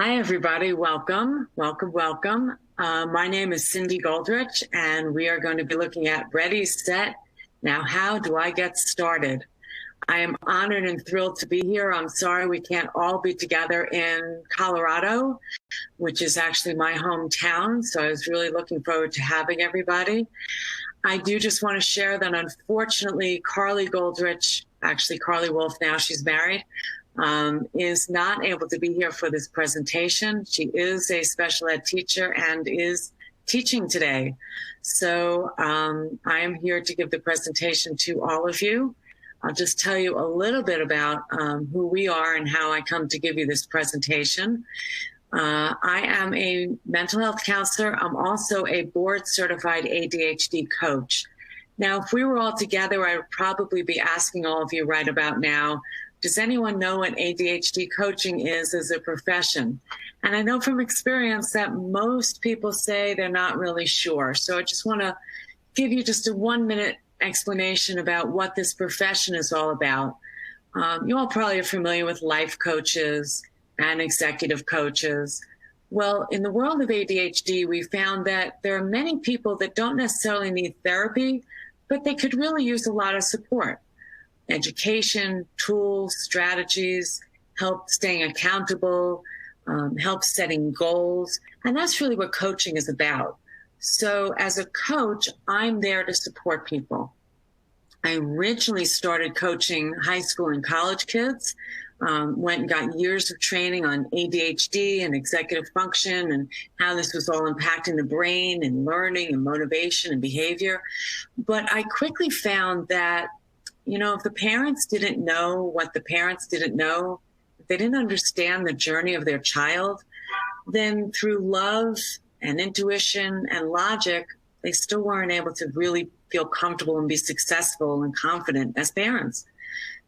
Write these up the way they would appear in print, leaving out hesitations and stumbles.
Hi, everybody. Welcome, welcome, welcome. My name is Cindy Goldrich, and we are going to be looking at Ready, Set. Now, how do I get started? I am honored and thrilled to be here. I'm sorry we can't all be together in Colorado, which is actually my hometown. So I was really looking forward to having everybody. I do just want to share that unfortunately, Carly Goldrich, actually Carly Wolf now, she's married, is not able to be here for this presentation. She is a special ed teacher and is teaching today. So I am here to give the presentation to all of you. I'll just tell you a little bit about who we are and how I come to give you this presentation. I am a mental health counselor. I'm also a board certified ADHD coach. Now, if we were all together, I would probably be asking all of you right about now, does anyone know what ADHD coaching is as a profession? And I know from experience that most people say they're not really sure. So I just want to give you just a 1-minute explanation about what this profession is all about. You all probably are familiar with life coaches and executive coaches. Well, in the world of ADHD, we found that there are many people that don't necessarily need therapy, but they could really use a lot of support. Education, tools, strategies, help staying accountable, help setting goals. And that's really what coaching is about. So as a coach, I'm there to support people. I originally started coaching high school and college kids, went and got years of training on ADHD and executive function and how this was all impacting the brain and learning and motivation and behavior. But I quickly found that if the parents didn't know what the parents didn't know, if they didn't understand the journey of their child, then through love and intuition and logic, they still weren't able to really feel comfortable and be successful and confident as parents.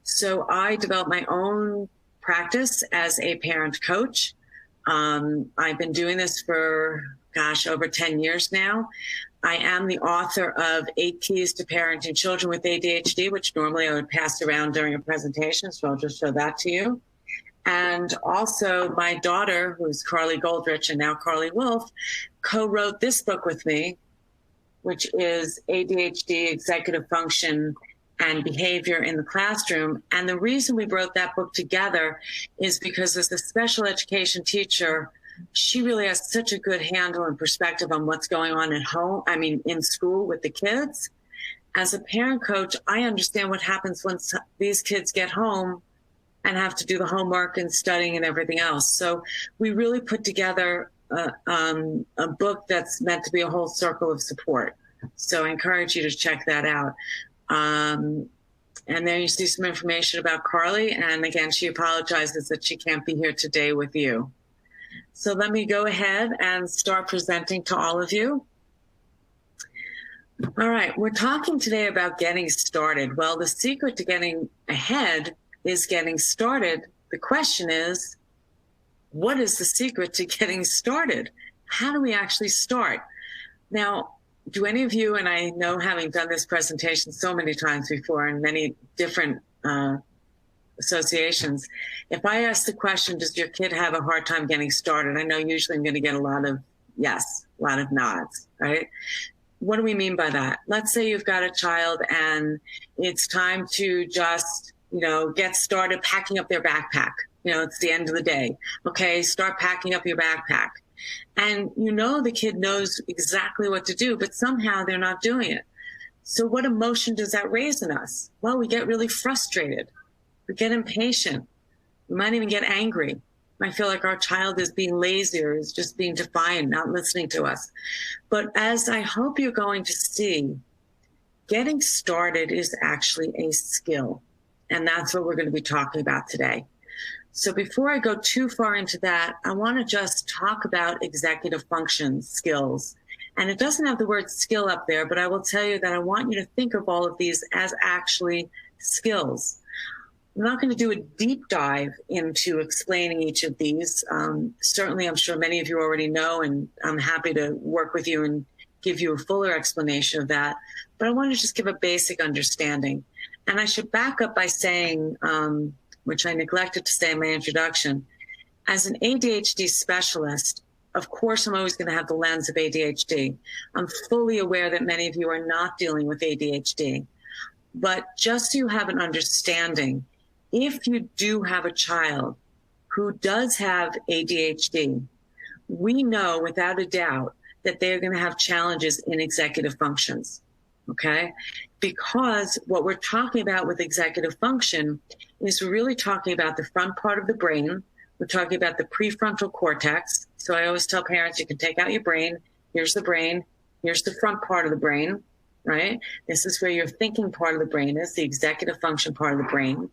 So I developed my own practice as a parent coach. I've been doing this for, over 10 years now. I am the author of 8 Keys to Parenting Children with ADHD, which normally I would pass around during a presentation, so I'll just show that to you. And also my daughter, who's Carly Goldrich and now Carly Wolf, co-wrote this book with me, which is ADHD, Executive Function and Behavior in the Classroom. And the reason we wrote that book together is because as a special education teacher, she really has such a good handle and perspective on what's going on at home, in school with the kids. As a parent coach, I understand what happens when these kids get home and have to do the homework and studying and everything else. So we really put together a book that's meant to be a whole circle of support. So I encourage you to check that out. And there you see some information about Carly. And again, she apologizes that she can't be here today with you. So let me go ahead and start presenting to all of you. All right, we're talking today about getting started. Well, the secret to getting ahead is getting started. The question is, what is the secret to getting started? How do we actually start? Now, do any of you, and I know having done this presentation so many times before in many different associations, if I ask the question, does your kid have a hard time getting started? I know usually I'm going to get a lot of yes, a lot of nods, right? What do we mean by that? Let's say you've got a child and it's time to just, get started packing up their backpack. It's the end of the day. Okay, start packing up your backpack. And the kid knows exactly what to do, but somehow they're not doing it. So what emotion does that raise in us? Well, we get really frustrated. We get impatient. We might even get angry. I feel like our child is being lazy or is just being defiant, not listening to us. But as I hope you're going to see, getting started is actually a skill. And that's what we're going to be talking about today. So before I go too far into that, I want to just talk about executive function skills. And it doesn't have the word skill up there, but I will tell you that I want you to think of all of these as actually skills. I'm not going to do a deep dive into explaining each of these. Certainly, I'm sure many of you already know, and I'm happy to work with you and give you a fuller explanation of that. But I want to just give a basic understanding. And I should back up by saying, which I neglected to say in my introduction, As an ADHD specialist, of course, I'm always going to have the lens of ADHD. I'm fully aware that many of you are not dealing with ADHD. But just so you have an understanding, if you do have a child who does have ADHD, we know without a doubt that they're going to have challenges in executive functions, okay? Because what we're talking about with executive function is we're really talking about the front part of the brain. We're talking about the prefrontal cortex. So I always tell parents, you can take out your brain. Here's the brain. Here's the front part of the brain, right? This is where your thinking part of the brain is, the executive function part of the brain.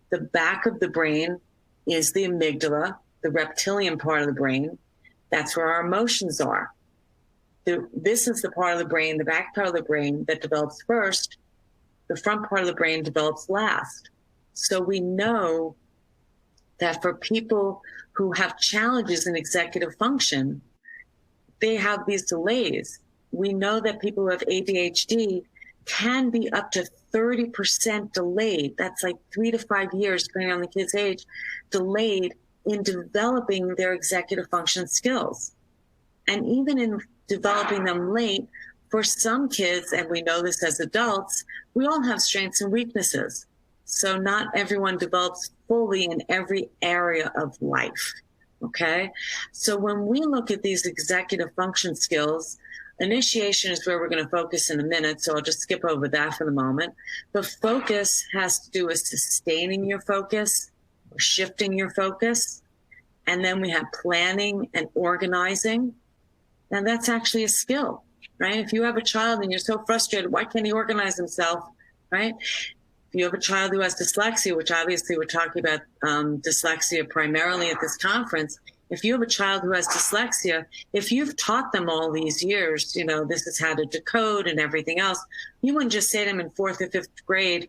The back of the brain is the amygdala, the reptilian part of the brain. That's where our emotions are. This is the part of the brain, the back part of the brain that develops first. The front part of the brain develops last. So we know that for people who have challenges in executive function, they have these delays. We know that people who have ADHD can be up to 30% delayed. That's like 3 to 5 years, depending on the kid's age, delayed in developing their executive function skills. And even in developing them late, for some kids, and we know this as adults, we all have strengths and weaknesses. So not everyone develops fully in every area of life, okay? So when we look at these executive function skills, initiation is where we're going to focus in a minute, so I'll just skip over that for the moment. The focus has to do with sustaining your focus, or shifting your focus, and then we have planning and organizing. Now that's actually a skill, right? If you have a child and you're so frustrated, why can't he organize himself, right? If you have a child who has dyslexia, which obviously we're talking about dyslexia primarily at this conference, if you have a child who has dyslexia, if you've taught them all these years, you know, this is how to decode and everything else, you wouldn't just say to them in 4th or 5th grade,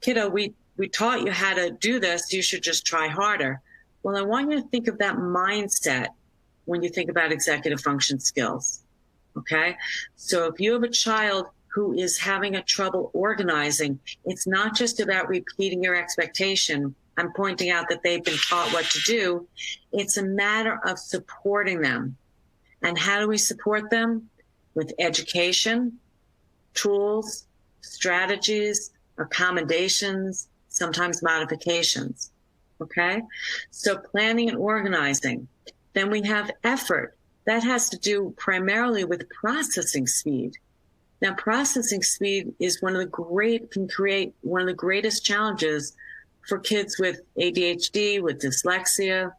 kiddo, we taught you how to do this, you should just try harder. Well, I want you to think of that mindset when you think about executive function skills, okay? So if you have a child who is having a trouble organizing, it's not just about repeating your expectation. I'm pointing out that they've been taught what to do. It's a matter of supporting them. And how do we support them? With education, tools, strategies, accommodations, sometimes modifications, okay? So planning and organizing. Then we have effort. That has to do primarily with processing speed. Now, processing speed is can create one of the greatest challenges for kids with ADHD, with dyslexia,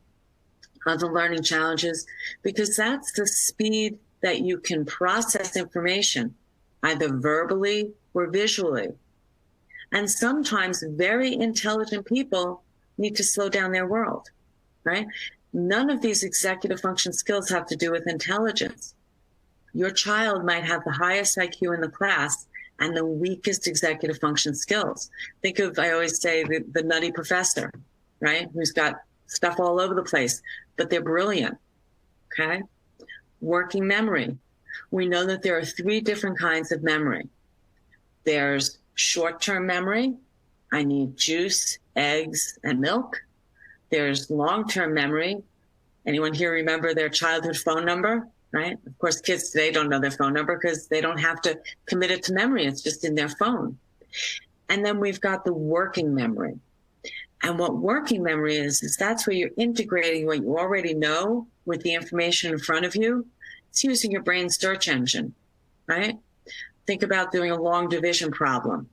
other learning challenges, because that's the speed that you can process information, either verbally or visually. And sometimes very intelligent people need to slow down their world, right? None of these executive function skills have to do with intelligence. Your child might have the highest IQ in the class and the weakest executive function skills. Think of, I always say, the nutty professor, right? Who's got stuff all over the place, but they're brilliant, okay? Working memory. We know that there are 3 different kinds of memory. There's short-term memory. I need juice, eggs, and milk. There's long-term memory. Anyone here remember their childhood phone number? Right? Of course, kids today don't know their phone number because they don't have to commit it to memory. It's just in their phone. And then we've got the working memory. And what working memory is that's where you're integrating what you already know with the information in front of you. It's using your brain's search engine, right? Think about doing a long division problem.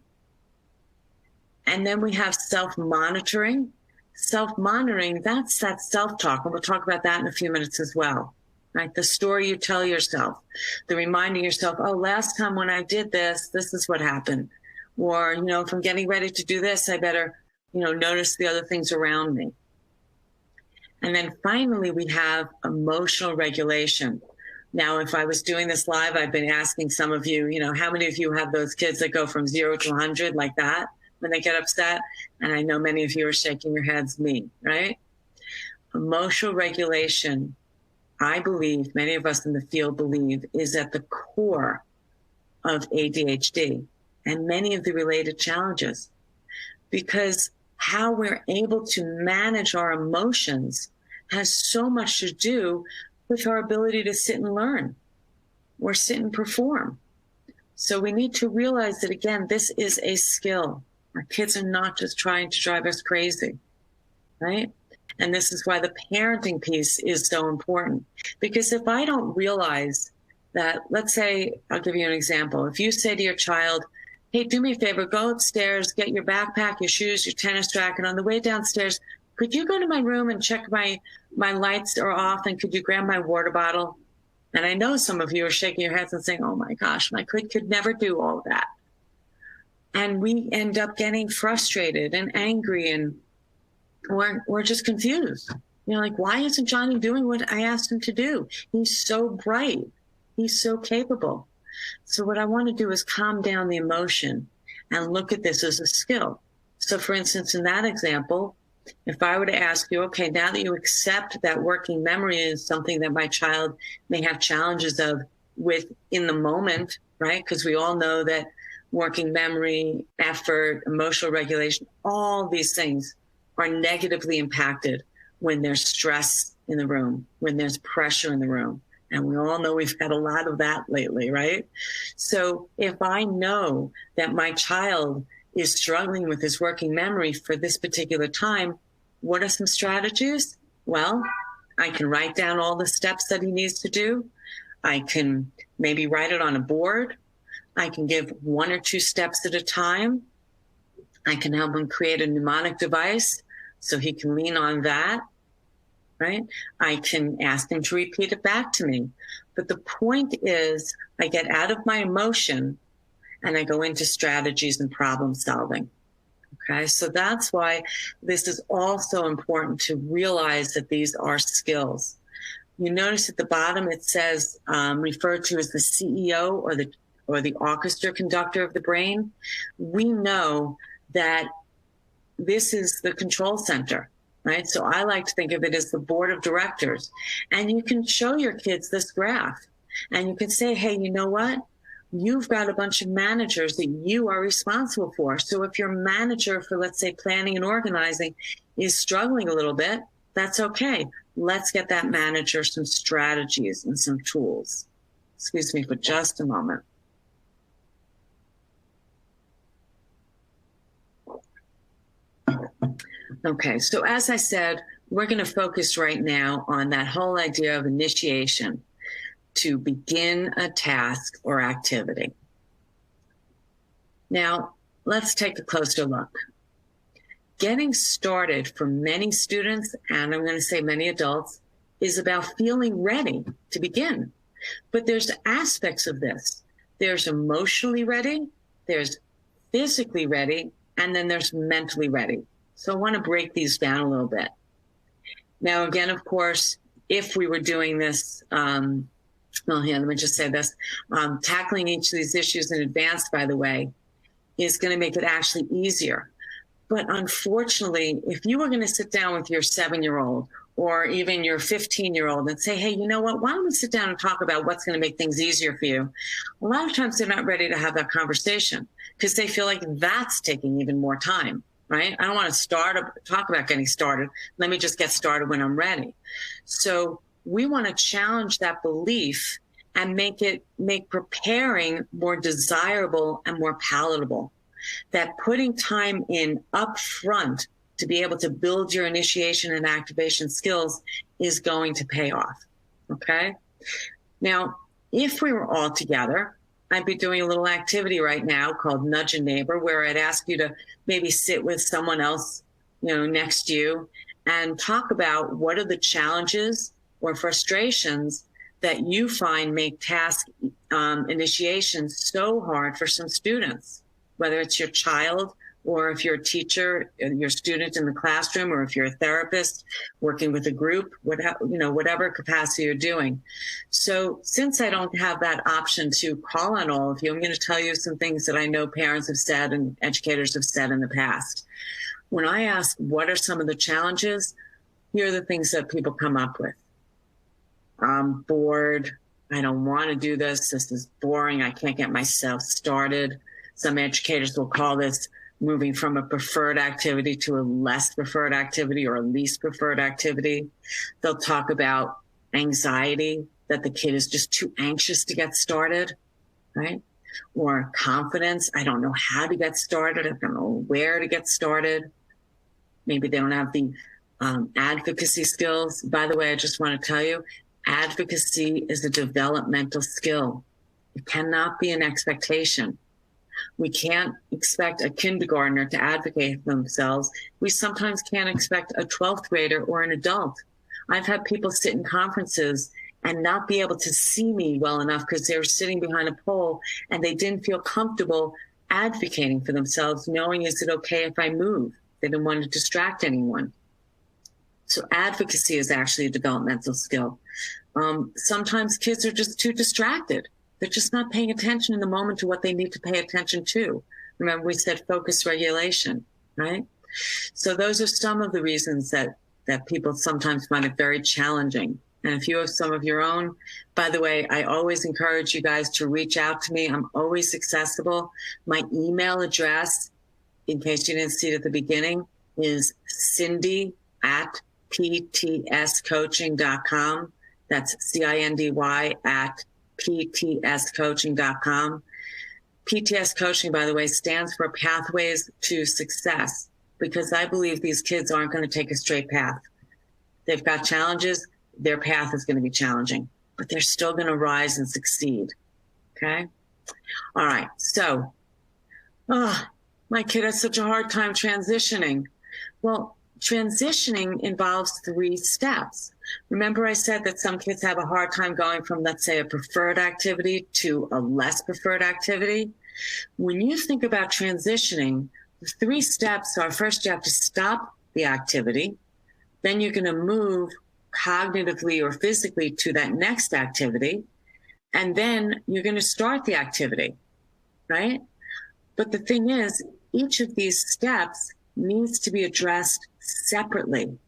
And then we have self-monitoring. Self-monitoring, that's that self-talk. And we'll talk about that in a few minutes as well. Right? The story you tell yourself, the reminding yourself, oh, last time when I did this, this is what happened. Or, you know, if I'm getting ready to do this, I better, you know, notice the other things around me. And then finally, we have emotional regulation. Now, if I was doing this live, I've been asking some of you, you know, how many of you have those kids that go from 0 to 100 like that when they get upset? And I know many of you are shaking your heads, me, right? Emotional regulation, I believe, many of us in the field believe, is at the core of ADHD and many of the related challenges, because how we're able to manage our emotions has so much to do with our ability to sit and learn or sit and perform. So we need to realize that, again, this is a skill. Our kids are not just trying to drive us crazy, right? And this is why the parenting piece is so important. Because if I don't realize that, let's say, I'll give you an example. If you say to your child, hey, do me a favor, go upstairs, get your backpack, your shoes, your tennis racket. On the way downstairs, could you go to my room and check my lights are off, and could you grab my water bottle? And I know some of you are shaking your heads and saying, oh my gosh, my kid could never do all that. And we end up getting frustrated and angry, and we're just confused. Like, why isn't Johnny doing what I asked him to do? He's so bright. He's so capable. So what I want to do is calm down the emotion and look at this as a skill. So for instance, in that example, if I were to ask you, okay, now that you accept that working memory is something that my child may have challenges of with in the moment, right? Because we all know that working memory, effort, emotional regulation, all these things are negatively impacted when there's stress in the room, when there's pressure in the room. And we all know we've had a lot of that lately, right? So if I know that my child is struggling with his working memory for this particular time, what are some strategies? Well, I can write down all the steps that he needs to do. I can maybe write it on a board. I can give 1 or 2 steps at a time. I can help him create a mnemonic device so he can lean on that, right? I can ask him to repeat it back to me. But the point is, I get out of my emotion and I go into strategies and problem solving. Okay, so that's why this is also important to realize that these are skills. You notice at the bottom it says referred to as the CEO or the orchestra conductor of the brain. We know that this is the control center, right? So I like to think of it as the board of directors. And you can show your kids this graph and you can say, hey, you know what? You've got a bunch of managers that you are responsible for. So if your manager for, let's say, planning and organizing is struggling a little bit, that's okay. Let's get that manager some strategies and some tools. Excuse me for just a moment. Okay, so as I said, we're going to focus right now on that whole idea of initiation to begin a task or activity. Now, let's take a closer look. Getting started for many students, and I'm going to say many adults, is about feeling ready to begin. But there's aspects of this. There's emotionally ready, there's physically ready, and then there's mentally ready. So I want to break these down a little bit. Now, again, of course, if we were doing this, well, here, let me just say this, tackling each of these issues in advance, by the way, is going to make it actually easier. But unfortunately, if you were going to sit down with your 7-year-old or even your 15-year-old and say, hey, you know what, why don't we sit down and talk about what's going to make things easier for you? A lot of times they're not ready to have that conversation because they feel like that's taking even more time, right? I don't want to talk about getting started. Let me just get started when I'm ready. So we want to challenge that belief and make preparing more desirable and more palatable. That putting time in up front to be able to build your initiation and activation skills is going to pay off, okay? Now, if we were all together, I'd be doing a little activity right now called Nudge a Neighbor, where I'd ask you to maybe sit with someone else, next to you and talk about what are the challenges or frustrations that you find make task initiation so hard for some students, whether it's your child or if you're a teacher, your student in the classroom, or if you're a therapist working with a group, whatever capacity you're doing. So since I don't have that option to call on all of you, I'm going to tell you some things that I know parents have said and educators have said in the past. When I ask what are some of the challenges, here are the things that people come up with. I'm bored. I don't want to do this. This is boring. I can't get myself started. Some educators will call this moving from a preferred activity to a less preferred activity or a least preferred activity. They'll talk about anxiety, that the kid is just too anxious to get started, right? Or confidence, I don't know how to get started, I don't know where to get started. Maybe they don't have the advocacy skills. By the way, I just want to tell you, advocacy is a developmental skill. It cannot be an expectation. We can't expect a kindergartner to advocate for themselves. We sometimes can't expect a 12th grader or an adult. I've had people sit in conferences and not be able to see me well enough because they were sitting behind a pole and they didn't feel comfortable advocating for themselves, knowing, is it okay if I move? They didn't want to distract anyone. So advocacy is actually a developmental skill. Sometimes kids are just too distracted. They're just not paying attention in the moment to what they need to pay attention to. Remember, we said focus regulation, right? So those are some of the reasons that people sometimes find it very challenging. And if you have some of your own, by the way, I always encourage you guys to reach out to me. I'm always accessible. My email address, in case you didn't see it at the beginning, is cindy@ptscoaching.com. That's CINDY@ptscoaching.com. PTS coaching, by the way, stands for Pathways to Success, because I believe these kids aren't going to take a straight path. They've got challenges. Their path is going to be challenging, but they're still going to rise and succeed. Okay. All right. So, my kid has such a hard time transitioning. Well, transitioning involves 3 steps. Remember I said that some kids have a hard time going from, let's say, a preferred activity to a less preferred activity. When you think about transitioning, the 3 steps are, first you have to stop the activity. Then you're going to move cognitively or physically to that next activity. And then you're going to start the activity, right? But the thing is, each of these steps needs to be addressed separately.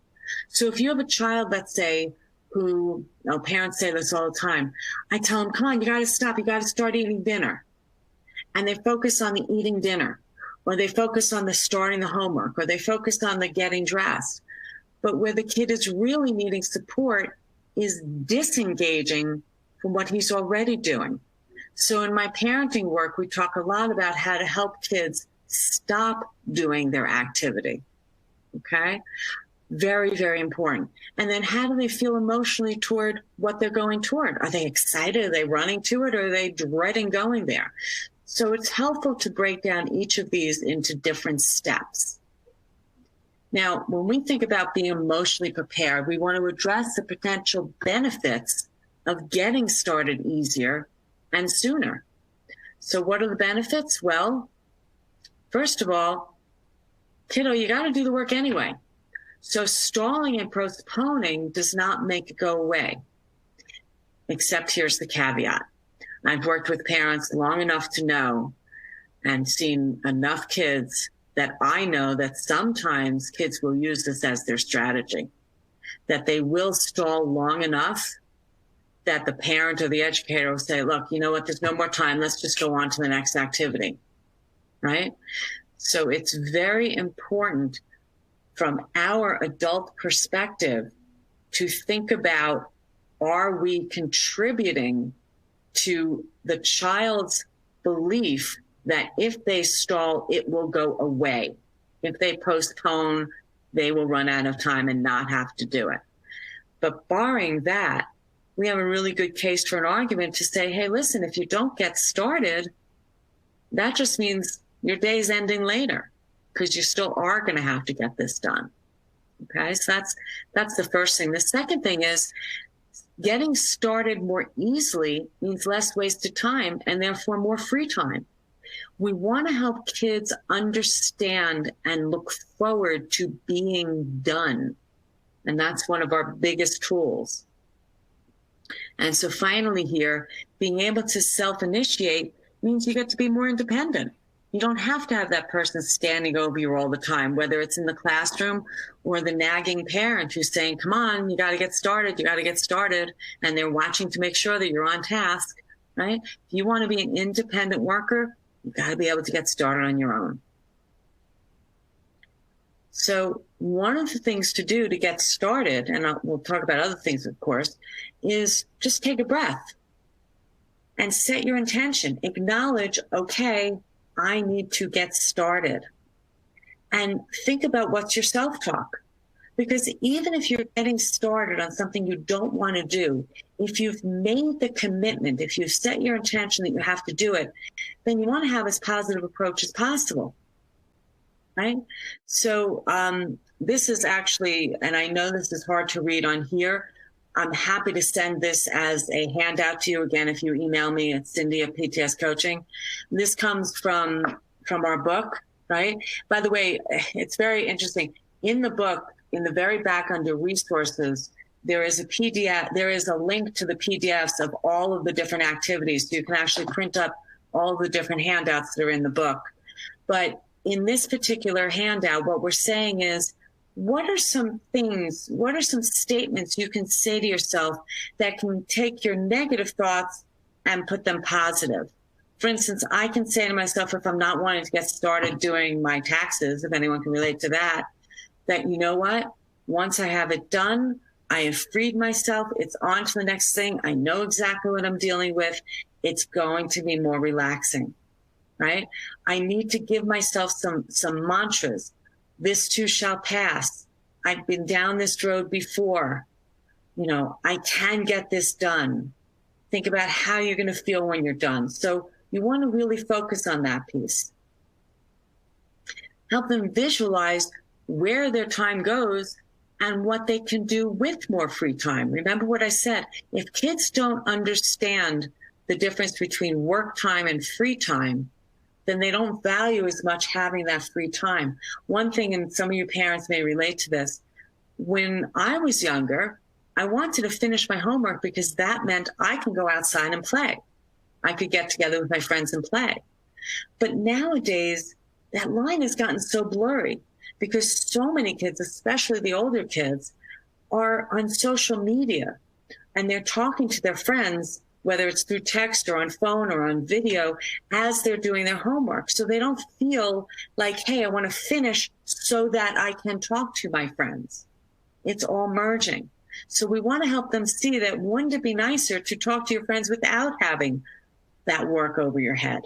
So if you have a child, let's say, who, parents say this all the time, I tell them, come on, you got to stop. You got to start eating dinner. And they focus on the eating dinner, or they focus on the starting the homework, or they focus on the getting dressed. But where the kid is really needing support is disengaging from what he's already doing. So in my parenting work, we talk a lot about how to help kids stop doing their activity. Okay? Very, very important. And then how do they feel emotionally toward what they're going toward? Are they excited? Are they running to it? Or are they dreading going there? So it's helpful to break down each of these into different steps. Now, when we think about being emotionally prepared, we want to address the potential benefits of getting started easier and sooner. So what are the benefits? Well, first of all, kiddo, you got to do the work anyway. So stalling and postponing does not make it go away, except here's the caveat. I've worked with parents long enough to know and seen enough kids that I know that sometimes kids will use this as their strategy, that they will stall long enough that the parent or the educator will say, look, you know what, there's no more time. Let's just go on to the next activity, right? So it's very important from our adult perspective to think about, are we contributing to the child's belief that if they stall, it will go away. If they postpone, they will run out of time and not have to do it. But barring that, we have a really good case for an argument to say, hey, listen, if you don't get started, that just means your day's ending later, because you still are going to have to get this done. Okay, so that's the first thing. The second thing is getting started more easily means less wasted time and therefore more free time. We want to help kids understand and look forward to being done. And that's one of our biggest tools. And so finally here, being able to self-initiate means you get to be more independent. You don't have to have that person standing over you all the time, whether it's in the classroom or the nagging parent who's saying, come on, you got to get started, you got to get started. And they're watching to make sure that you're on task, right? If you want to be an independent worker, you got to be able to get started on your own. So one of the things to do to get started, and we'll talk about other things, of course, is just take a breath and set your intention. Acknowledge, okay, I need to get started. And think about what's your self-talk. Because even if you're getting started on something you don't want to do, if you've made the commitment, if you've set your intention that you have to do it, then you want to have as positive approach as possible, right? So this is actually, and I know this is hard to read on here, I'm happy to send this as a handout to you. Again, if you email me at Cindy at PTS Coaching. This comes from our book, right? By the way, it's very interesting. In the book, in the very back under resources, there is a PDF, there is a link to the PDFs of all of the different activities. So you can actually print up all the different handouts that are in the book. But in this particular handout, what we're saying is, what are some things, what are some statements you can say to yourself that can take your negative thoughts and put them positive? For instance, I can say to myself, if I'm not wanting to get started doing my taxes, if anyone can relate to that, that, you know what, once I have it done, I have freed myself, it's on to the next thing, I know exactly what I'm dealing with, it's going to be more relaxing, right? I need to give myself some mantras. This too shall pass. I've been down this road before. You know, I can get this done. Think about how you're going to feel when you're done. So you want to really focus on that piece. Help them visualize where their time goes and what they can do with more free time. Remember what I said, if kids don't understand the difference between work time and free time, then they don't value as much having that free time. One thing, and some of you parents may relate to this, when I was younger, I wanted to finish my homework because that meant I can go outside and play. I could get together with my friends and play. But nowadays, that line has gotten so blurry because so many kids, especially the older kids, are on social media and they're talking to their friends, whether it's through text or on phone or on video, as they're doing their homework. So they don't feel like, hey, I want to finish so that I can talk to my friends. It's all merging. So we want to help them see that wouldn't it be nicer to talk to your friends without having that work over your head?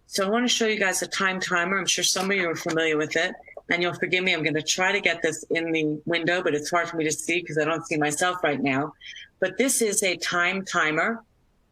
So I want to show you guys a time timer. I'm sure some of you are familiar with it. And you'll forgive me, I'm going to try to get this in the window, but it's hard for me to see because I don't see myself right now. But this is a time timer.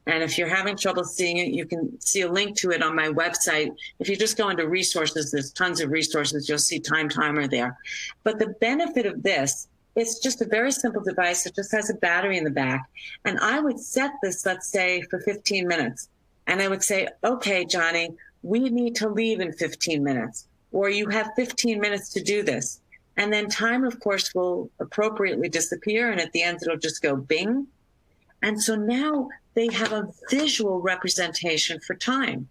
And if you're having trouble seeing it, you can see a link to it on my website. If you just go into resources, there's tons of resources. You'll see time timer there. But the benefit of this, it's just a very simple device. It just has a battery in the back. And I would set this, let's say, for 15 minutes. And I would say, okay, Johnny, we need to leave in 15 minutes. Or you have 15 minutes to do this. And then time, of course, will appropriately disappear. And at the end, it'll just go bing. And so now they have a visual representation for time.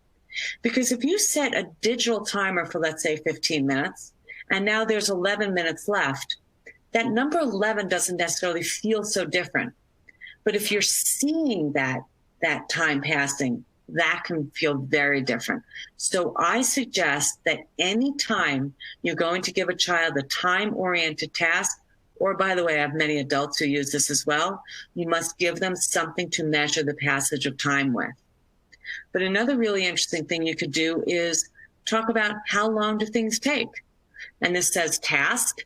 Because if you set a digital timer for, let's say, 15 minutes, and now there's 11 minutes left, that number 11 doesn't necessarily feel so different. But if you're seeing that time passing, that can feel very different. So I suggest that anytime you're going to give a child a time-oriented task, or by the way, I have many adults who use this as well, you must give them something to measure the passage of time with. But another really interesting thing you could do is talk about how long do things take. And this says task,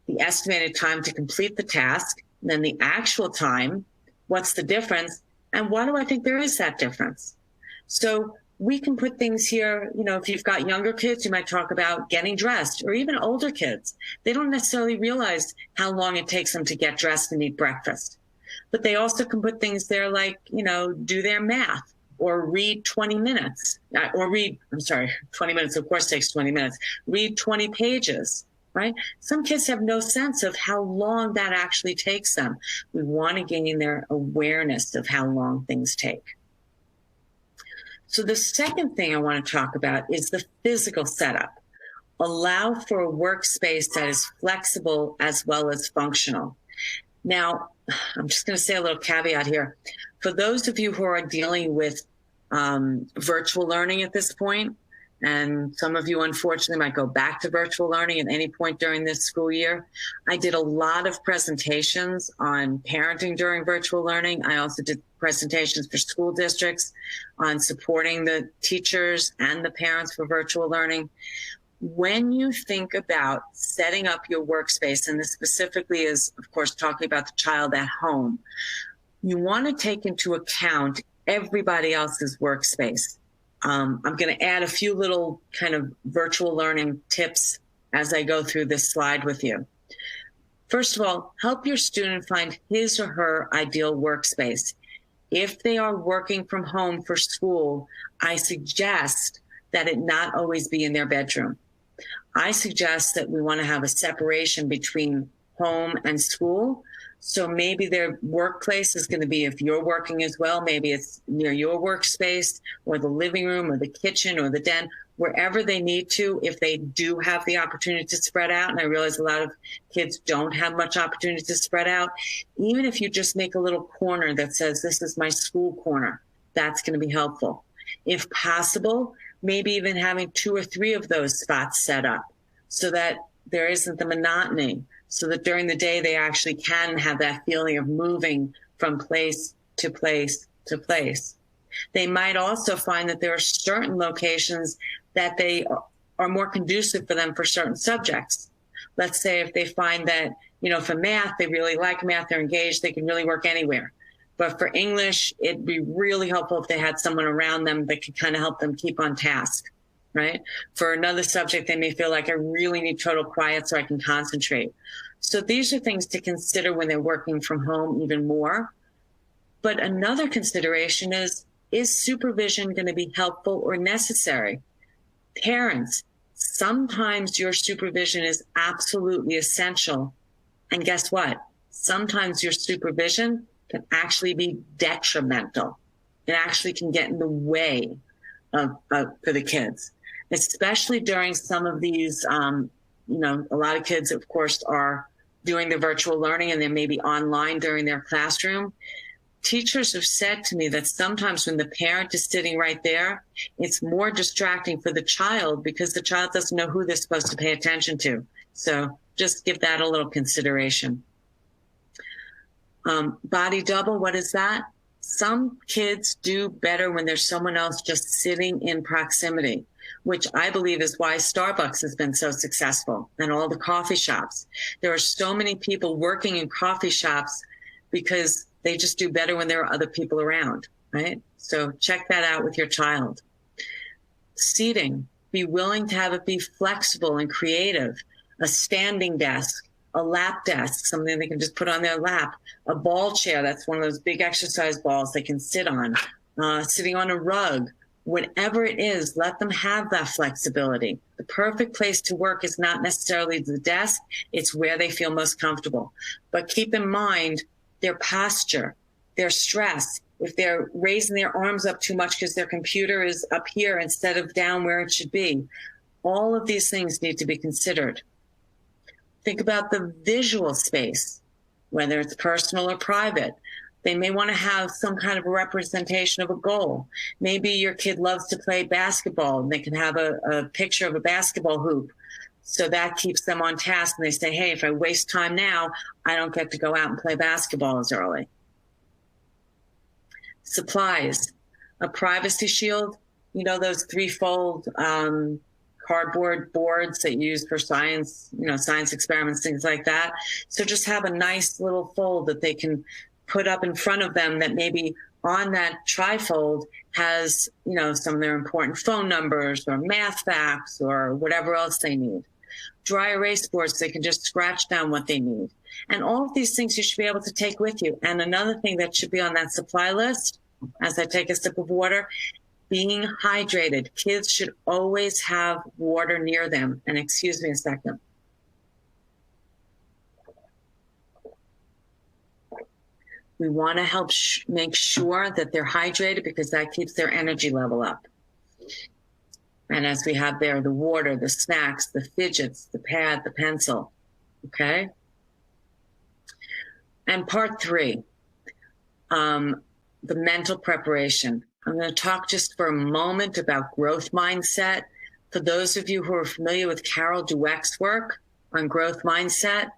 the estimated time to complete the task, and then the actual time, what's the difference, and why do I think there is that difference? So we can put things here, you know, if you've got younger kids, you might talk about getting dressed, or even older kids. They don't necessarily realize how long it takes them to get dressed and eat breakfast. But they also can put things there like, you know, do their math or read 20 minutes, 20 minutes, of course, takes 20 minutes. Read 20 pages, right? Some kids have no sense of how long that actually takes them. We want to gain their awareness of how long things take. So the second thing I want to talk about is the physical setup. Allow for a workspace that is flexible as well as functional. Now, I'm just going to say a little caveat here. For those of you who are dealing with virtual learning at this point, and some of you unfortunately might go back to virtual learning at any point during this school year. I did a lot of presentations on parenting during virtual learning. I also did presentations for school districts on supporting the teachers and the parents for virtual learning. When you think about setting up your workspace, and this specifically is, of course, talking about the child at home, you want to take into account everybody else's workspace. I'm going to add a few little kind of virtual learning tips as I go through this slide with you. First of all, help your student find his or her ideal workspace. If they are working from home for school, I suggest that it not always be in their bedroom. I suggest that we want to have a separation between home and school. So maybe their workplace is going to be, if you're working as well, maybe it's near your workspace or the living room or the kitchen or the den, wherever they need to, if they do have the opportunity to spread out. And I realize a lot of kids don't have much opportunity to spread out. Even if you just make a little corner that says, this is my school corner, that's going to be helpful. If possible, maybe even having 2 or 3 of those spots set up so that there isn't the monotony, so that during the day they actually can have that feeling of moving from place to place to place. They might also find that there are certain locations that they are more conducive for them for certain subjects. Let's say if they find that, for math, they really like math, they're engaged, they can really work anywhere. But for English, it'd be really helpful if they had someone around them that could kind of help them keep on task, right? For another subject, they may feel like I really need total quiet so I can concentrate. So these are things to consider when they're working from home even more. But another consideration is supervision going to be helpful or necessary? Parents, sometimes your supervision is absolutely essential. And guess what? Sometimes your supervision can actually be detrimental. It actually can get in the way for the kids, especially during some of these, a lot of kids, of course, are doing the virtual learning and they may be online during their classroom. Teachers have said to me that sometimes when the parent is sitting right there, it's more distracting for the child because the child doesn't know who they're supposed to pay attention to. So just give that a little consideration. Body double, what is that? Some kids do better when there's someone else just sitting in proximity, which I believe is why Starbucks has been so successful and all the coffee shops. There are so many people working in coffee shops because they just do better when there are other people around, right? So check that out with your child. Seating, be willing to have it be flexible and creative. A standing desk, a lap desk, something they can just put on their lap, a ball chair, that's one of those big exercise balls they can sit on, sitting on a rug, whatever it is, let them have that flexibility. The perfect place to work is not necessarily the desk, it's where they feel most comfortable. But keep in mind their posture, their stress, if they're raising their arms up too much because their computer is up here instead of down where it should be. All of these things need to be considered. Think about the visual space, whether it's personal or private. They may want to have some kind of a representation of a goal. Maybe your kid loves to play basketball and they can have a picture of a basketball hoop. So that keeps them on task. And they say, hey, if I waste time now, I don't get to go out and play basketball as early. Supplies, a privacy shield, those 3-fold cardboard boards that you use for science, science experiments, things like that. So just have a nice little fold that they can put up in front of them that maybe on that trifold has, some of their important phone numbers or math facts or whatever else they need. Dry erase boards, they can just scratch down what they need. And all of these things you should be able to take with you. And another thing that should be on that supply list, as I take a sip of water, being hydrated. Kids should always have water near them. And excuse me a second. We want to help make sure that they're hydrated because that keeps their energy level up. And as we have there, the water, the snacks, the fidgets, the pad, the pencil, okay? And part 3, the mental preparation. I'm going to talk just for a moment about growth mindset. For those of you who are familiar with Carol Dweck's work on growth mindset,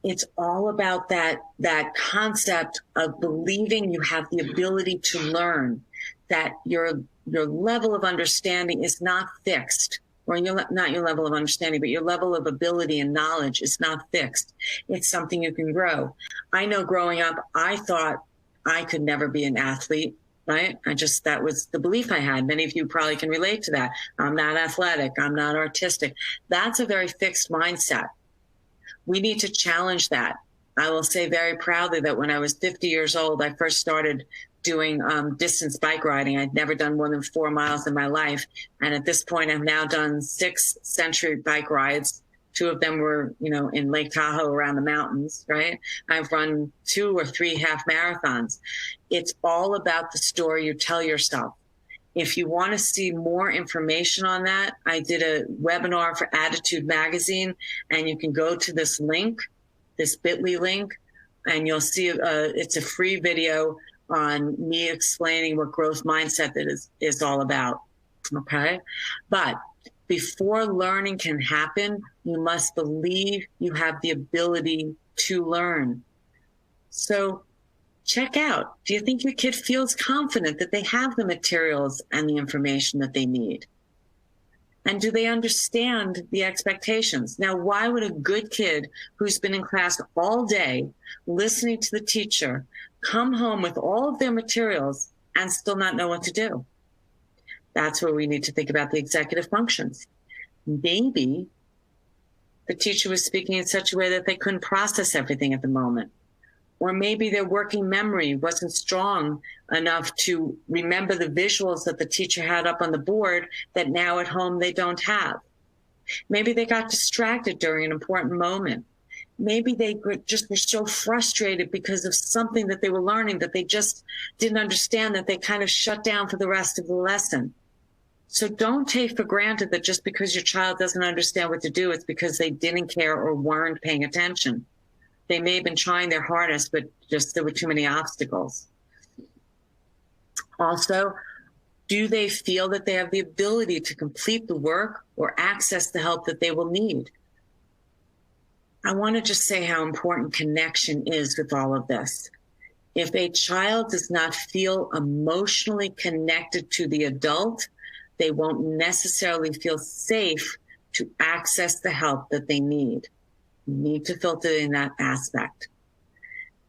it's all about that concept of believing you have the ability to learn, that your level of understanding is not fixed, or not your level of understanding, but your level of ability and knowledge is not fixed. It's something you can grow. I know growing up, I thought I could never be an athlete, right? That was the belief I had. Many of you probably can relate to that. I'm not athletic. I'm not artistic. That's a very fixed mindset. We need to challenge that. I will say very proudly that when I was 50 years old, I first started doing distance bike riding. I'd never done more than 4 miles in my life. And at this point, I've now done 6 century bike rides. 2 of them were, in Lake Tahoe around the mountains, right? I've run 2 or 3 half marathons. It's all about the story you tell yourself. If you want to see more information on that, I did a webinar for Attitude Magazine, and you can go to this link, this bit.ly link, and you'll see it's a free video on me explaining what growth mindset is all about, okay? But before learning can happen, you must believe you have the ability to learn. So check out, do you think your kid feels confident that they have the materials and the information that they need? And do they understand the expectations? Now, why would a good kid who's been in class all day listening to the teacher come home with all of their materials and still not know what to do? That's where we need to think about the executive functions. Maybe the teacher was speaking in such a way that they couldn't process everything at the moment. Or maybe their working memory wasn't strong enough to remember the visuals that the teacher had up on the board that now at home they don't have. Maybe they got distracted during an important moment. Maybe they were so frustrated because of something that they were learning that they just didn't understand, that they kind of shut down for the rest of the lesson. So don't take for granted that just because your child doesn't understand what to do, it's because they didn't care or weren't paying attention. They may have been trying their hardest, but just there were too many obstacles. Also, do they feel that they have the ability to complete the work or access the help that they will need? I want to just say how important connection is with all of this. If a child does not feel emotionally connected to the adult, they won't necessarily feel safe to access the help that they need. You need to filter in that aspect.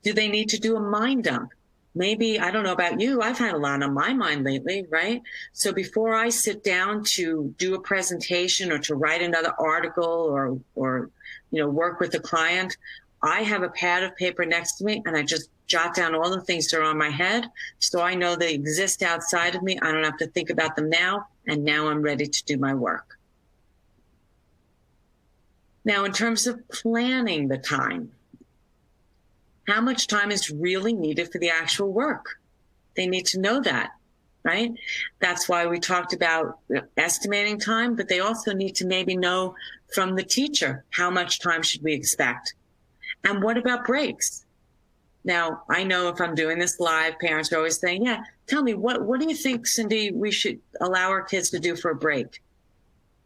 Do they need to do a mind dump? Maybe, I don't know about you, I've had a lot on my mind lately, right? So before I sit down to do a presentation or to write another article or work with a client, I have a pad of paper next to me and I just jot down all the things that are on my head so I know they exist outside of me. I don't have to think about them now, and now I'm ready to do my work. Now, in terms of planning the time, how much time is really needed for the actual work? They need to know that, right? That's why we talked about estimating time, but they also need to maybe know from the teacher, how much time should we expect? And what about breaks? Now, I know if I'm doing this live, parents are always saying, yeah, tell me, what do you think, Cindy, we should allow our kids to do for a break?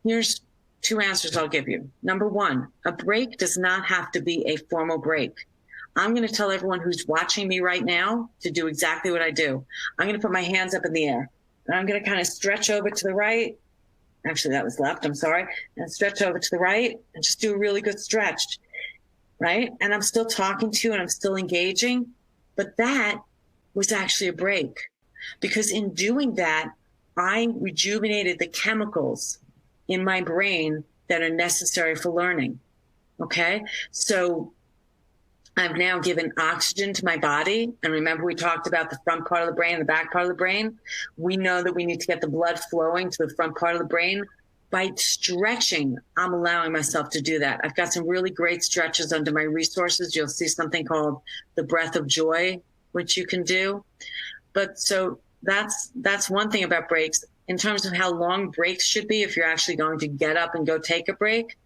Here's 2 answers I'll give you. Number 1, a break does not have to be a formal break. I'm going to tell everyone who's watching me right now to do exactly what I do. I'm going to put my hands up in the air, and I'm going to kind of stretch over to the right. Actually, that was left, I'm sorry. And stretch over to the right and just do a really good stretch, right? And I'm still talking to you and I'm still engaging, but that was actually a break, because in doing that, I rejuvenated the chemicals in my brain that are necessary for learning. Okay. So I've now given oxygen to my body. And remember, we talked about the front part of the brain and the back part of the brain. We know that we need to get the blood flowing to the front part of the brain. By stretching, I'm allowing myself to do that. I've got some really great stretches under my resources. You'll see something called the breath of joy, which you can do. But so that's one thing about breaks. In terms of how long breaks should be, if you're actually going to get up and go take a break,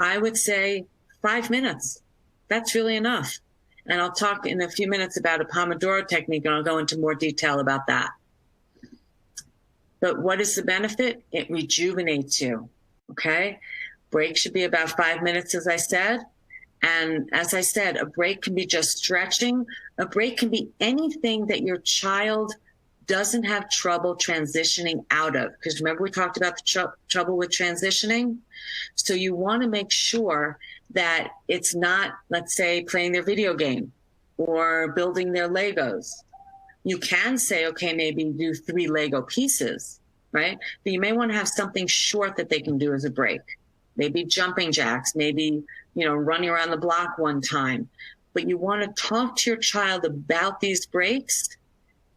I would say 5 minutes. That's really enough. And I'll talk in a few minutes about a Pomodoro technique, and I'll go into more detail about that. But what is the benefit? It rejuvenates you, okay? Break should be about 5 minutes, as I said. And as I said, a break can be just stretching. A break can be anything that your child doesn't have trouble transitioning out of. Because remember, we talked about the trouble with transitioning. So you want to make sure that it's not, let's say, playing their video game or building their Legos. You can say, okay, maybe do 3 Lego pieces, right? But you may want to have something short that they can do as a break. Maybe jumping jacks, maybe, running around the block one time. But you want to talk to your child about these breaks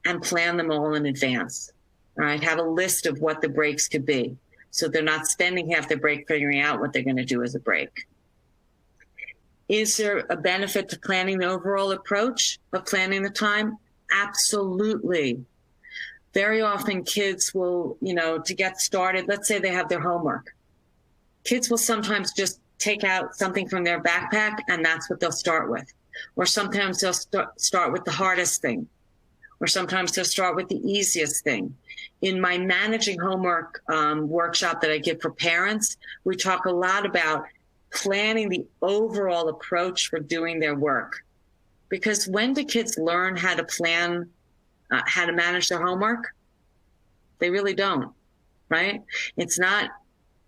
and plan them all in advance. All right, have a list of what the breaks could be, so they're not spending half their break figuring out what they're going to do as a break. Is there a benefit to planning the overall approach of planning the time? Absolutely. Very often kids will, to get started, let's say they have their homework. Kids will sometimes just take out something from their backpack and that's what they'll start with. Or sometimes they'll start with the hardest thing. Or sometimes they'll start with the easiest thing. In my managing homework workshop that I give for parents, we talk a lot about planning the overall approach for doing their work. Because when do kids learn how to plan, how to manage their homework? They really don't, right? It's not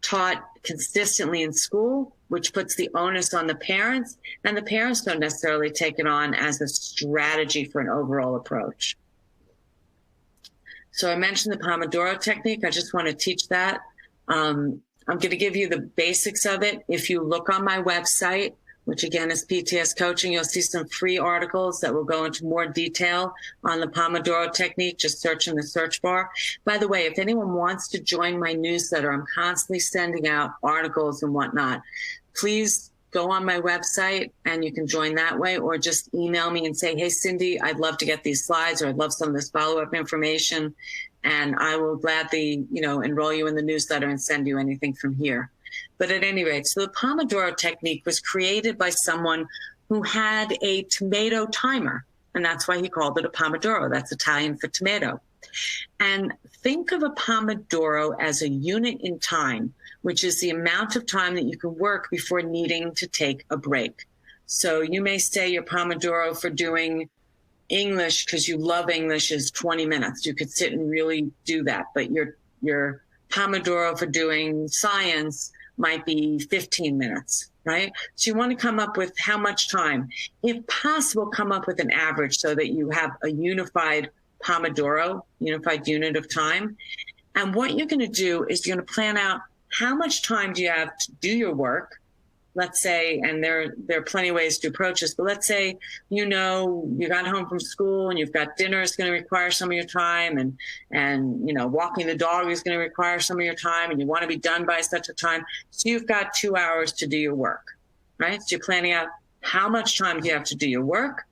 taught consistently in school, which puts the onus on the parents, and the parents don't necessarily take it on as a strategy for an overall approach. So I mentioned the Pomodoro Technique. I just want to teach that. I'm going to give you the basics of it. If you look on my website, which again is PTS Coaching, you'll see some free articles that will go into more detail on the Pomodoro Technique. Just search in the search bar. By the way, if anyone wants to join my newsletter, I'm constantly sending out articles and whatnot. Please go on my website and you can join that way, or just email me and say, hey, Cindy, I'd love to get these slides, or I'd love some of this follow-up information. And I will gladly, enroll you in the newsletter and send you anything from here. But at any rate, so the Pomodoro Technique was created by someone who had a tomato timer, and that's why he called it a Pomodoro. That's Italian for tomato. And think of a Pomodoro as a unit in time, which is the amount of time that you can work before needing to take a break. So you may say your Pomodoro for doing English, because you love English, is 20 minutes. You could sit and really do that. But your Pomodoro for doing science might be 15 minutes, right? So you want to come up with how much time. If possible, come up with an average so that you have a unified Pomodoro, unified unit of time. And what you're going to do is you're going to plan out how much time do you have to do your work. Let's say, and there are plenty of ways to approach this, but let's say, you got home from school and you've got dinner is going to require some of your time, and walking the dog is going to require some of your time, and you want to be done by such a time. So you've got 2 hours to do your work, right? So you're planning out how much time do you have to do your work.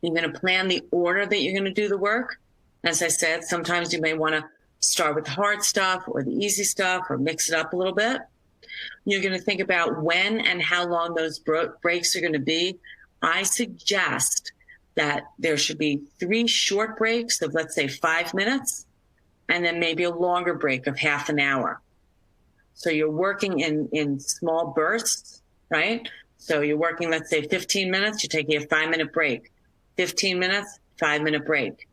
You're going to plan the order that you're going to do the work. As I said, sometimes you may want to start with the hard stuff or the easy stuff, or mix it up a little bit. You're going to think about when and how long those breaks are going to be. I suggest that there should be 3 short breaks of, let's say, 5 minutes, and then maybe a longer break of half an hour. So you're working in small bursts, right? So you're working, let's say, 15 minutes, you're taking a 5-minute break. 15 minutes, 5-minute break.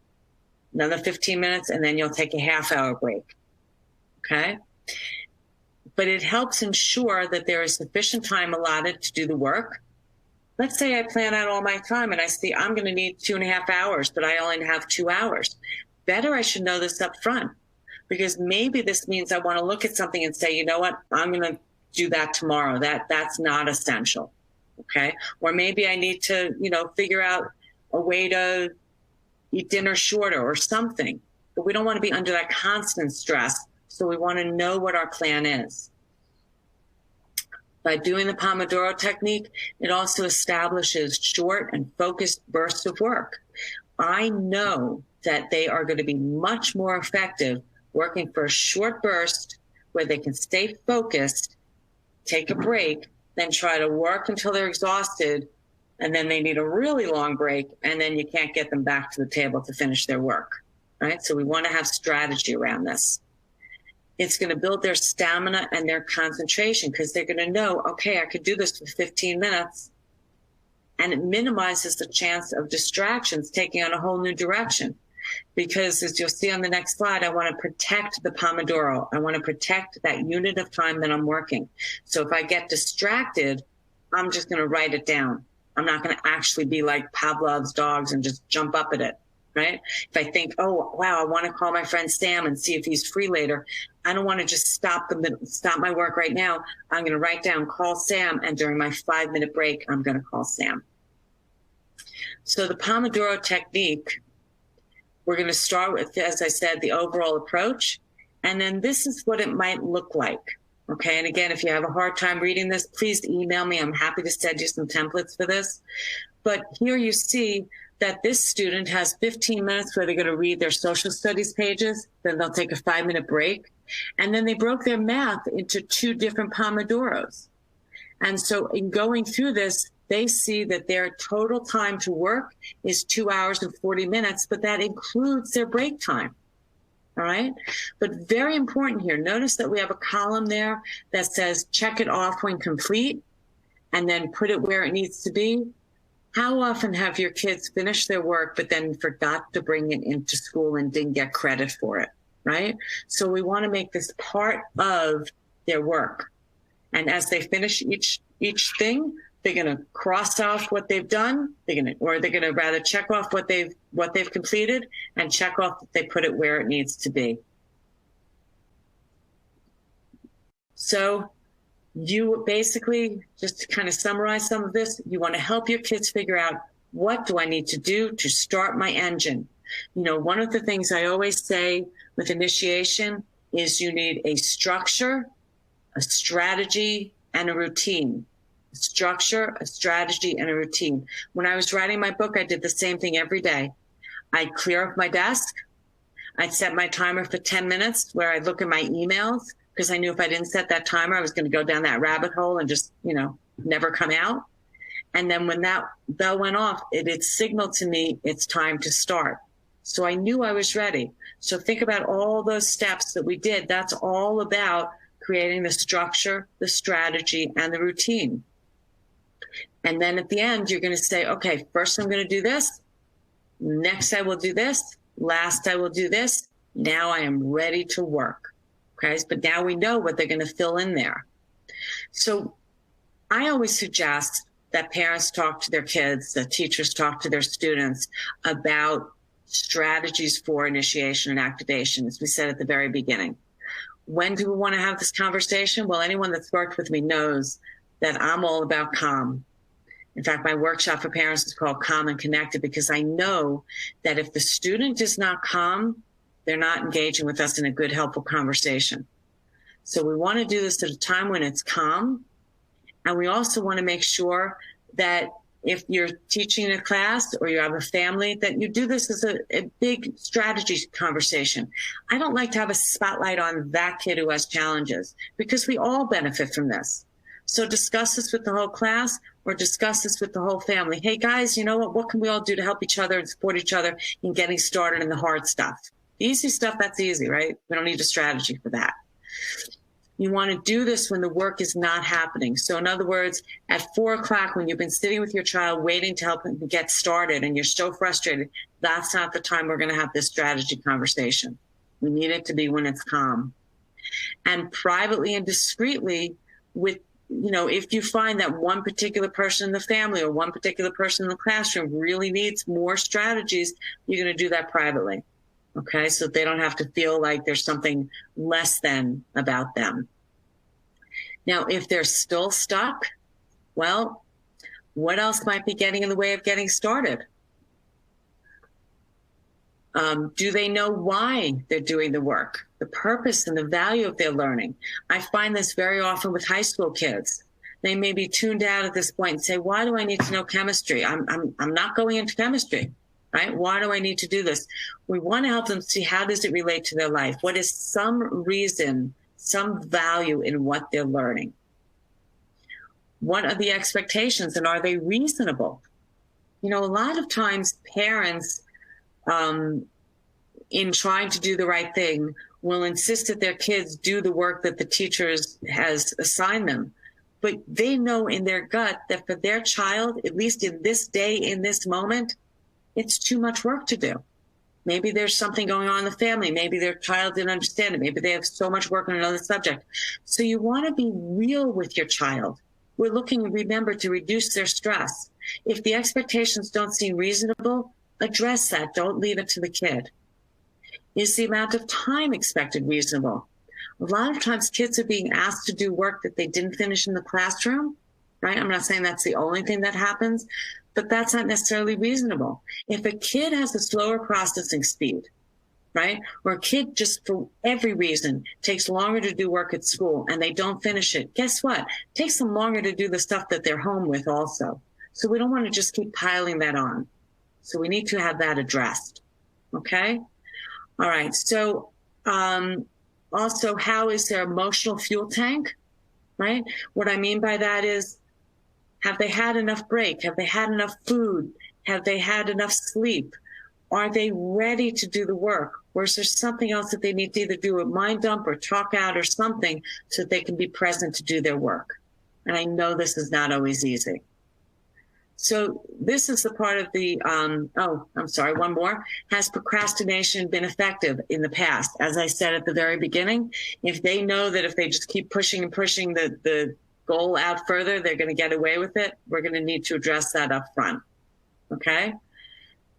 Another 15 minutes, and then you'll take a half-hour break, okay? But it helps ensure that there is sufficient time allotted to do the work. Let's say I plan out all my time and I see I'm going to need 2.5 hours, but I only have 2 hours. Better I should know this up front, because maybe this means I want to look at something and say, you know what, I'm going to do that tomorrow. That's not essential, okay? Or maybe I need to, figure out a way to eat dinner shorter or something. But we don't want to be under that constant stress. So we want to know what our plan is. By doing the Pomodoro Technique, it also establishes short and focused bursts of work. I know that they are going to be much more effective working for a short burst where they can stay focused, take a break, then try to work until they're exhausted, and then they need a really long break, and then you can't get them back to the table to finish their work. right? So we want to have strategy around this. It's going to build their stamina and their concentration because they're going to know, okay, I could do this for 15 minutes. And it minimizes the chance of distractions taking on a whole new direction. Because as you'll see on the next slide, I want to protect the Pomodoro. I want to protect that unit of time that I'm working. So if I get distracted, I'm just going to write it down. I'm not going to actually be like Pavlov's dogs and just jump up at it, right? If I think, oh, wow, I want to call my friend Sam and see if he's free later, I don't want to just stop my work right now. I'm going to write down, call Sam, and during my 5-minute break, I'm going to call Sam. So the Pomodoro Technique, we're going to start with, as I said, the overall approach, and then this is what it might look like. Okay, and again, if you have a hard time reading this, please email me. I'm happy to send you some templates for this. But here you see that this student has 15 minutes where they're going to read their social studies pages, then they'll take a 5-minute break, and then they broke their math into 2 different Pomodoros. And so in going through this, they see that their total time to work is 2 hours and 40 minutes, but that includes their break time. All right. But very important here. Notice that we have a column there that says check it off when complete and then put it where it needs to be. How often have your kids finished their work, but then forgot to bring it into school and didn't get credit for it? Right. So we want to make this part of their work. And as they finish each thing, they're going to cross off what they've done. They're going to rather check off what they've completed and check off that they put it where it needs to be. So you basically, just to kind of summarize some of this, you want to help your kids figure out, what do I need to do to start my engine? You know, one of the things I always say with initiation is you need a structure, a strategy, and a routine. Structure, a strategy, and a routine. When I was writing my book, I did the same thing every day. I'd clear up my desk. I'd set my timer for 10 minutes where I'd look at my emails because I knew if I didn't set that timer, I was going to go down that rabbit hole and just, never come out. And then when that bell went off, it signaled to me it's time to start. So I knew I was ready. So think about all those steps that we did. That's all about creating the structure, the strategy, and the routine. And then at the end, you're going to say, okay, first I'm going to do this. Next, I will do this. Last, I will do this. Now I am ready to work. Okay. But now we know what they're going to fill in there. So I always suggest that parents talk to their kids, that teachers talk to their students about strategies for initiation and activation, as we said at the very beginning. When do we want to have this conversation? Well, anyone that's worked with me knows that I'm all about calm. In fact, my workshop for parents is called Calm and Connected because I know that if the student is not calm, they're not engaging with us in a good, helpful conversation. So we want to do this at a time when it's calm. And we also want to make sure that if you're teaching a class or you have a family, that you do this as a big strategy conversation. I don't like to have a spotlight on that kid who has challenges because we all benefit from this. So discuss this with the whole class or discuss this with the whole family. Hey guys, you know what can we all do to help each other and support each other in getting started in the hard stuff? The easy stuff, that's easy, right? We don't need a strategy for that. You want to do this when the work is not happening. So in other words, at 4 o'clock, when you've been sitting with your child waiting to help them get started and you're so frustrated, that's not the time we're going to have this strategy conversation. We need it to be when it's calm. And privately and discreetly with, if you find that one particular person in the family or one particular person in the classroom really needs more strategies, you're going to do that privately. Okay, so they don't have to feel like there's something less than about them. Now, if they're still stuck, well, what else might be getting in the way of getting started? Do they know why they're doing the work, the purpose and the value of their learning? I find this very often with high school kids. They may be tuned out at this point and say, why do I need to know chemistry? I'm not going into chemistry. Right? Why do I need to do this? We want to help them see how does it relate to their life? What is some reason, some value in what they're learning? What are the expectations and are they reasonable? A lot of times parents in trying to do the right thing, will insist that their kids do the work that the teachers has assigned them. But they know in their gut that for their child, at least in this day, in this moment, it's too much work to do. Maybe there's something going on in the family. Maybe their child didn't understand it. Maybe they have so much work on another subject. So you want to be real with your child. We're looking, remember, to reduce their stress. If the expectations don't seem reasonable, address that. Don't leave it to the kid. Is the amount of time expected reasonable? A lot of times kids are being asked to do work that they didn't finish in the classroom, right? I'm not saying that's the only thing that happens, but that's not necessarily reasonable. If a kid has a slower processing speed, right, or a kid just for every reason takes longer to do work at school and they don't finish it, guess what? It takes them longer to do the stuff that they're home with also. So we don't want to just keep piling that on. So we need to have that addressed, okay? All right, so also, how is their emotional fuel tank, right? What I mean by that is, have they had enough break? Have they had enough food? Have they had enough sleep? Are they ready to do the work? Or is there something else that they need to either do a mind dump or talk out or something so that they can be present to do their work? And I know this is not always easy. So this is the part of the, one more. Has procrastination been effective in the past? As I said at the very beginning, if they know that if they just keep pushing and pushing the goal out further, they're going to get away with it, we're going to need to address that up front, okay?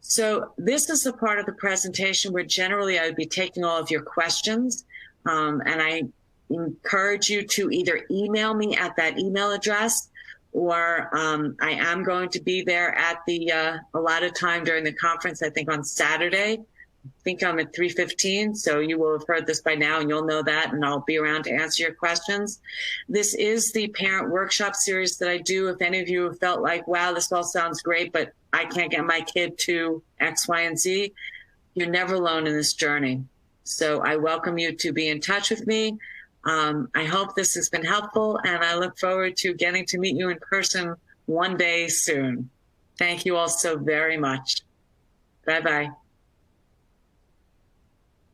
So this is the part of the presentation where generally I would be taking all of your questions, and I encourage you to either email me at that email address, or I am going to be there at the allotted time during the conference, I think on Saturday. I think I'm at 3:15, so you will have heard this by now and you'll know that, and I'll be around to answer your questions. This is the parent workshop series that I do. If any of you have felt like, wow, this all sounds great, but I can't get my kid to X, Y, and Z, you're never alone in this journey. So I welcome you to be in touch with me. I hope this has been helpful, and I look forward to getting to meet you in person one day soon. Thank you all so very much. Bye-bye.